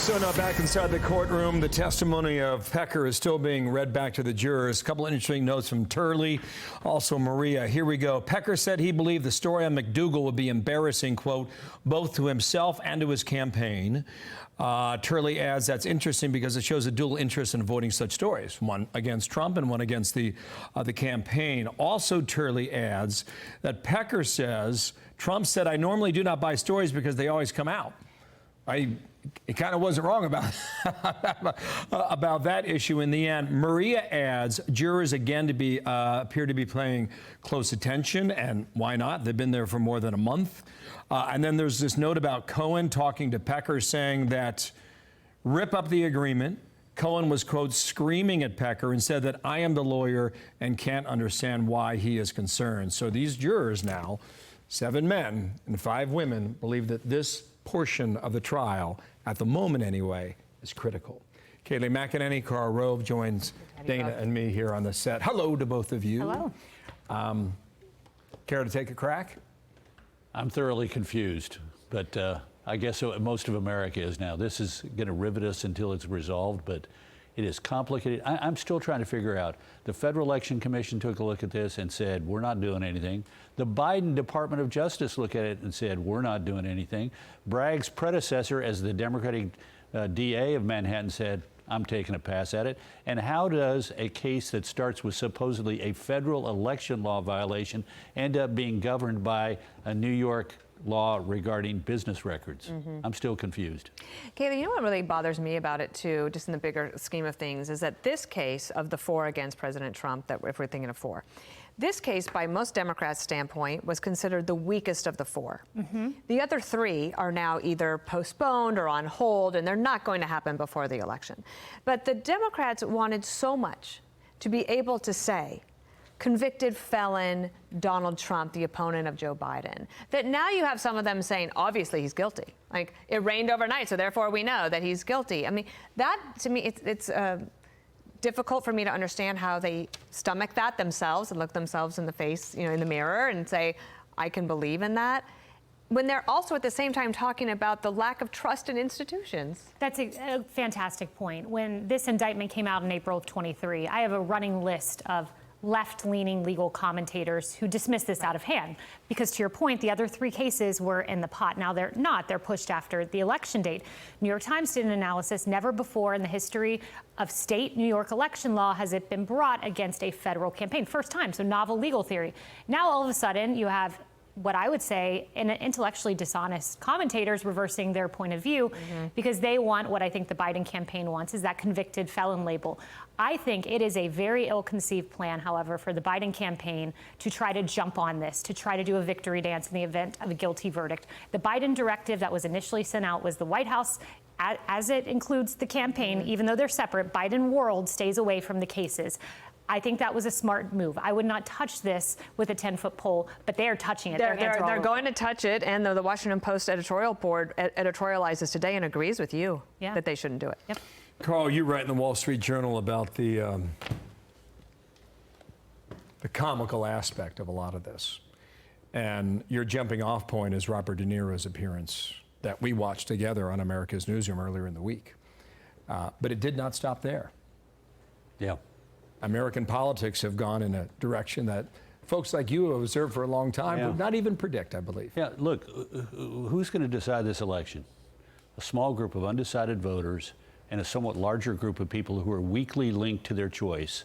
So now back inside the courtroom, the testimony of Pecker is still being read back to the jurors. A couple of interesting notes from Turley, also Maria. Here we go. Pecker said he believed the story on McDougal would be embarrassing, quote, both to himself and to his campaign. Turley adds that's interesting because it shows a dual interest in avoiding such stories, one against Trump and one against the campaign. Also, Turley adds that Pecker says, Trump said, I normally do not buy stories because they always come out. He kind of wasn't wrong about that issue in the end. Maria adds jurors again appear to be paying close attention, and why not? They've been there for more than a month. And then there's this note about Cohen talking to Pecker saying that rip up the agreement. Cohen was, quote, screaming at Pecker and said that I am the lawyer and can't understand why he is concerned. So these jurors now, 7 men and 5 women, believe that this portion of the trial, at the moment anyway, is critical. Kayleigh McEnany, Karl Rove joins Dana and me here on the set. Hello to both of you. Hello. Care to take a crack? I'm thoroughly confused, but I guess most of America is now. This is going to rivet us until it's resolved, but it is complicated. I'm still trying to figure out. The Federal Election Commission took a look at this and said, we're not doing anything. The Biden Department of Justice looked at it and said, we're not doing anything. Bragg's predecessor as the Democratic DA of Manhattan said, I'm taking a pass at it. And how does a case that starts with supposedly a federal election law violation end up being governed by a New York law regarding business records? I'm still confused. Kayleigh, you know what really bothers me about it too, just in the bigger scheme of things, is that this case of the 4 against President Trump, that if we're thinking of 4, this case, by most Democrats' standpoint, was considered the weakest of the 4. The other 3 are now either postponed or on hold, and they're not going to happen before the election. But the Democrats wanted so much to be able to say, convicted felon Donald Trump, the opponent of Joe Biden, that now you have some of them saying, obviously he's guilty. Like, it rained overnight, so therefore we know that he's guilty. I mean, that, to me, it's difficult for me to understand how they stomach that themselves and look themselves in the face, in the mirror and say, I can believe in that, when they're also at the same time talking about the lack of trust in institutions. That's a fantastic point. When this indictment came out in April of 23, I have a running list of left-leaning legal commentators who dismiss this out of hand. Because to your point, the other 3 cases were in the pot. Now they're not. They're pushed after the election date. New York Times did an analysis. Never before in the history of state New York election law has it been brought against a federal campaign. First time, so novel legal theory. Now all of a sudden you have what I would say intellectually dishonest commentators reversing their point of view because they want what I think the Biden campaign wants, is that convicted felon label. I think it is a very ill-conceived plan, however, for the Biden campaign to try to jump on this, to try to do a victory dance in the event of a guilty verdict. The Biden directive that was initially sent out was the White House, as it includes the campaign, even though they're separate, Biden world stays away from the cases. I think that was a smart move. I would not touch this with a 10-foot pole, but they are touching it. They're going to touch it, and the Washington Post editorial board editorializes today and agrees with you that they shouldn't do it. Yep. Karl, you write in the Wall Street Journal about the comical aspect of a lot of this. And your jumping off point is Robert De Niro's appearance that we watched together on America's Newsroom earlier in the week. But it did not stop there. Yeah. American politics have gone in a direction that folks like you who have observed for a long time would not even predict, I believe. Yeah, look, who's going to decide this election? A small group of undecided voters and a somewhat larger group of people who are weakly linked to their choice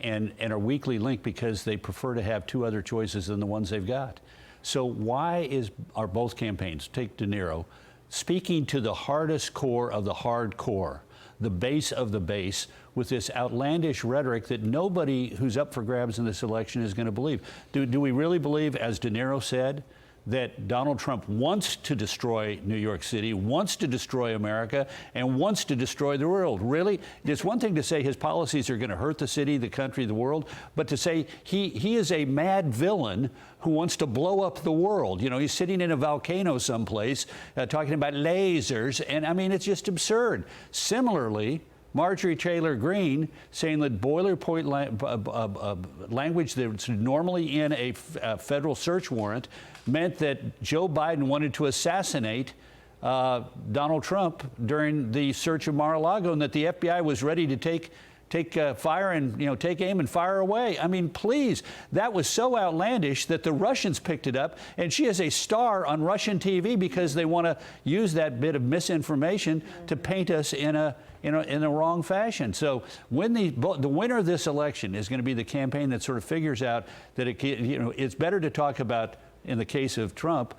and are weakly linked because they prefer to have 2 other choices than the ones they've got. So why are both campaigns, take De Niro, speaking to the hardest core of the hardcore, the base of the base, with this outlandish rhetoric that nobody who's up for grabs in this election is going to believe? Do we really believe, as De Niro said, that Donald Trump wants to destroy New York City, wants to destroy America, and wants to destroy the world? Really? It's one thing to say his policies are going to hurt the city, the country, the world, but to say he is a mad villain who wants to blow up the world. He's sitting in a volcano someplace talking about lasers, and I mean, it's just absurd. Similarly, Marjorie Taylor Greene saying that boilerplate language that's normally in a federal search warrant meant that Joe Biden wanted to assassinate Donald Trump during the search of Mar-a-Lago, and that the FBI was ready to take fire and take aim and fire away. I mean, please, that was so outlandish that the Russians picked it up, and she is a star on Russian TV because they want to use that bit of misinformation to paint us in a wrong fashion. So when the winner of this election is going to be the campaign that sort of figures out that it's better to talk about, in the case of Trump,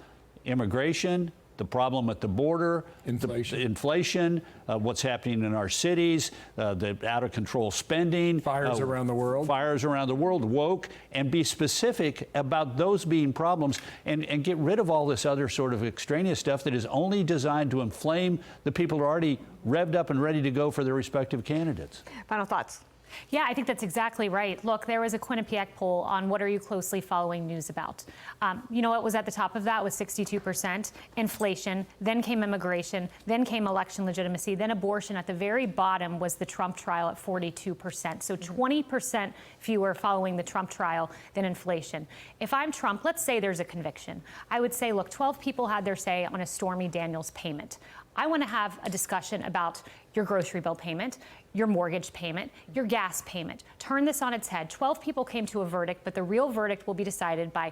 immigration, the problem at the border, inflation, what's happening in our cities, the out-of-control spending. Fires around the world. Fires around the world, woke, and be specific about those being problems and get rid of all this other sort of extraneous stuff that is only designed to inflame the people who are already revved up and ready to go for their respective candidates. Final thoughts. Yeah, I think that's exactly right. Look, there was a Quinnipiac poll on what are you closely following news about. You know what was at the top of that was 62%, inflation, then came immigration, then came election legitimacy, then abortion. At the very bottom was the Trump trial at 42%. So 20% fewer following the Trump trial than inflation. If I'm Trump, let's say there's a conviction. I would say, look, 12 people had their say on a Stormy Daniels payment. I want to have a discussion about your grocery bill payment, your mortgage payment, your gas payment. Turn this on its head. 12 people came to a verdict, but the real verdict will be decided by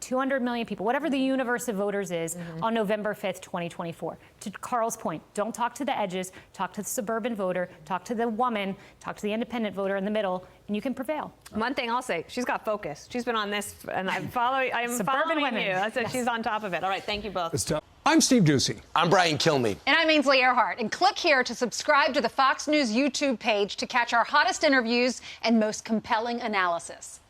200 million people, whatever the universe of voters is, on November 5th, 2024. To Karl's point, don't talk to the edges, talk to the suburban voter, talk to the woman, talk to the independent voter in the middle, and you can prevail. One thing I'll say, she's got focus. She's been on this, and I'm following women. you. That's Yes. She's on top of it. All right, thank you both. I'm Steve Doocy. I'm Brian Kilmeade. And I'm Ainsley Earhart. And click here to subscribe to the Fox News YouTube page to catch our hottest interviews and most compelling analysis.